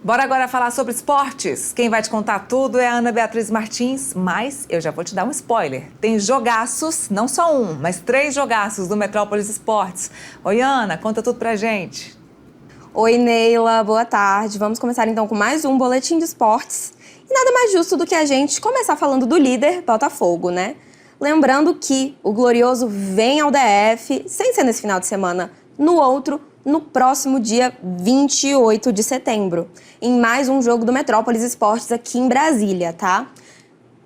Bora agora falar sobre esportes. Quem vai te contar tudo é a Ana Beatriz Martins, mas eu já vou te dar um spoiler. Tem jogaços, não só um, mas 3 jogaços do Metrópolis Esportes. Oi, Ana, conta tudo pra gente. Oi, Neila, boa tarde. Vamos começar então com mais um Boletim de Esportes. E nada mais justo do que a gente começar falando do líder Botafogo, né? Lembrando que o Glorioso vem ao DF, sem ser nesse final de semana, no outro, no próximo dia 28 de setembro, em mais um jogo do Metrópolis Esportes aqui em Brasília, tá?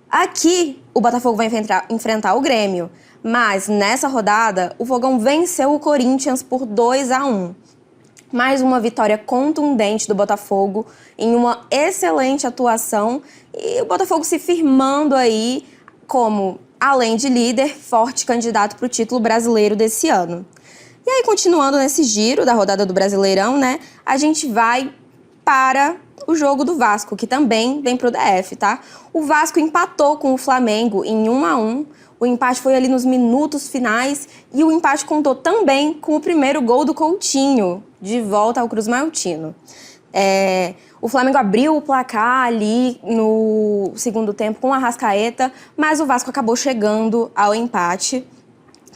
Aqui, o Botafogo vai enfrentar o Grêmio, mas nessa rodada, o Fogão venceu o Corinthians por 2-1. Mais uma vitória contundente do Botafogo, em uma excelente atuação, e o Botafogo se firmando aí como, além de líder, forte candidato para o título brasileiro desse ano. E aí, continuando nesse giro da rodada do Brasileirão, né, a gente vai para o jogo do Vasco, que também vem pro DF, tá? O Vasco empatou com o Flamengo em 1-1. O empate foi ali nos minutos finais e o empate contou também com o primeiro gol do Coutinho, de volta ao Cruz Maltino. O Flamengo abriu o placar ali no segundo tempo com a Arrascaeta, mas o Vasco acabou chegando ao empate,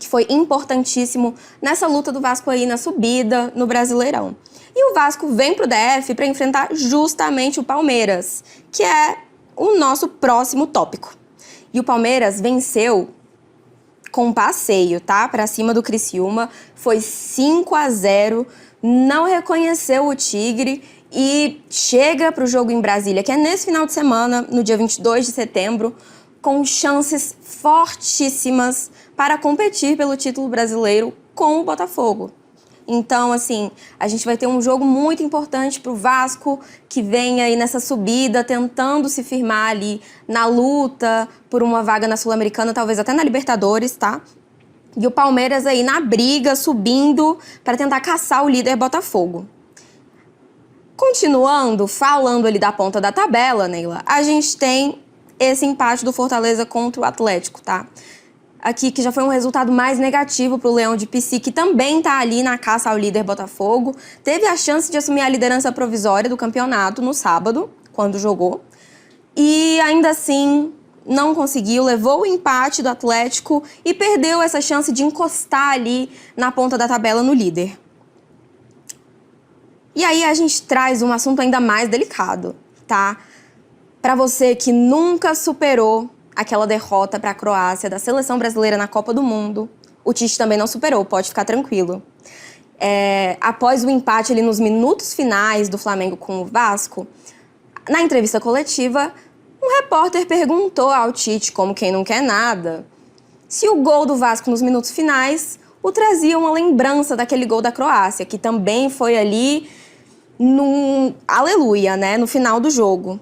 que foi importantíssimo nessa luta do Vasco aí na subida no Brasileirão. E o Vasco vem pro DF para enfrentar justamente o Palmeiras, que é o nosso próximo tópico. E o Palmeiras venceu com um passeio, tá? Para cima do Criciúma, foi 5-0, não reconheceu o Tigre e chega pro jogo em Brasília, que é nesse final de semana, no dia 22 de setembro, com chances fortíssimas para competir pelo título brasileiro com o Botafogo. Então, assim, a gente vai ter um jogo muito importante para o Vasco, que vem aí nessa subida, tentando se firmar ali na luta por uma vaga na Sul-Americana, talvez até na Libertadores, tá? E o Palmeiras aí na briga, subindo, para tentar caçar o líder Botafogo. Continuando, falando ali da ponta da tabela, Neila, a gente tem esse empate do Fortaleza contra o Atlético, tá? Aqui, que já foi um resultado mais negativo para o Leão de Pici, que também está ali na caça ao líder Botafogo. Teve a chance de assumir a liderança provisória do campeonato no sábado, quando jogou. E ainda assim, não conseguiu, levou o empate do Atlético e perdeu essa chance de encostar ali na ponta da tabela no líder. E aí a gente traz um assunto ainda mais delicado, tá? Para você que nunca superou aquela derrota para a Croácia da seleção brasileira na Copa do Mundo, o Tite também não superou, pode ficar tranquilo. Após o empate ali nos minutos finais do Flamengo com o Vasco, na entrevista coletiva, um repórter perguntou ao Tite, como quem não quer nada, se o gol do Vasco nos minutos finais o trazia uma lembrança daquele gol da Croácia, que também foi ali no aleluia, né, no final do jogo.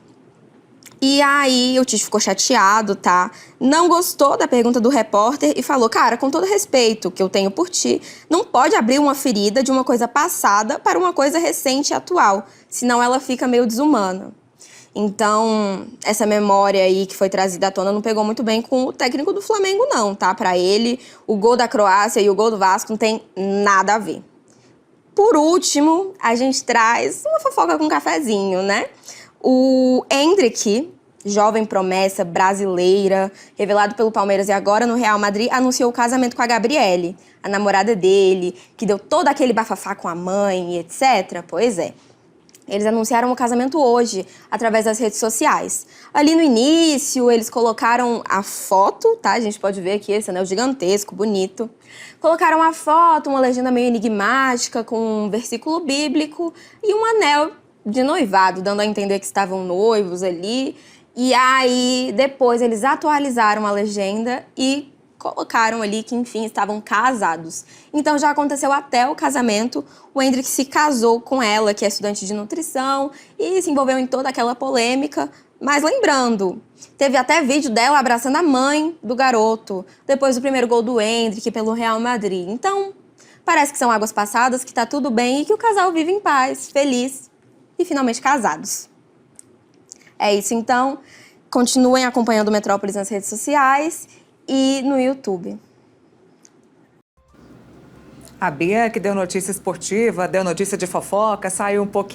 E aí o Tite ficou chateado, tá? Não gostou da pergunta do repórter e falou, cara, com todo respeito que eu tenho por ti, não pode abrir uma ferida de uma coisa passada para uma coisa recente e atual, senão ela fica meio desumana. Então, essa memória aí que foi trazida à tona não pegou muito bem com o técnico do Flamengo não, tá? Para ele, o gol da Croácia e o gol do Vasco não tem nada a ver. Por último, a gente traz uma fofoca com cafezinho, né? O Endrick, jovem promessa brasileira, revelado pelo Palmeiras e agora no Real Madrid, anunciou o casamento com a Gabriele, a namorada dele, que deu todo aquele bafafá com a mãe e etc. Pois é. Eles anunciaram o casamento hoje, através das redes sociais. Ali no início, eles colocaram a foto, tá? A gente pode ver aqui esse anel gigantesco, bonito. Colocaram a foto, uma legenda meio enigmática, com um versículo bíblico e um anel de noivado, dando a entender que estavam noivos ali. E aí, depois, eles atualizaram a legenda e colocaram ali que, enfim, estavam casados. Então, já aconteceu até o casamento. O Endrick se casou com ela, que é estudante de nutrição, e se envolveu em toda aquela polêmica. Mas lembrando, teve até vídeo dela abraçando a mãe do garoto, depois do primeiro gol do Endrick pelo Real Madrid. Então, parece que são águas passadas, que tá tudo bem e que o casal vive em paz, feliz e finalmente casados. É isso, então. Continuem acompanhando o Metrópolis nas redes sociais e no YouTube. A Bia, que deu notícia esportiva, deu notícia de fofoca, saiu um pouquinho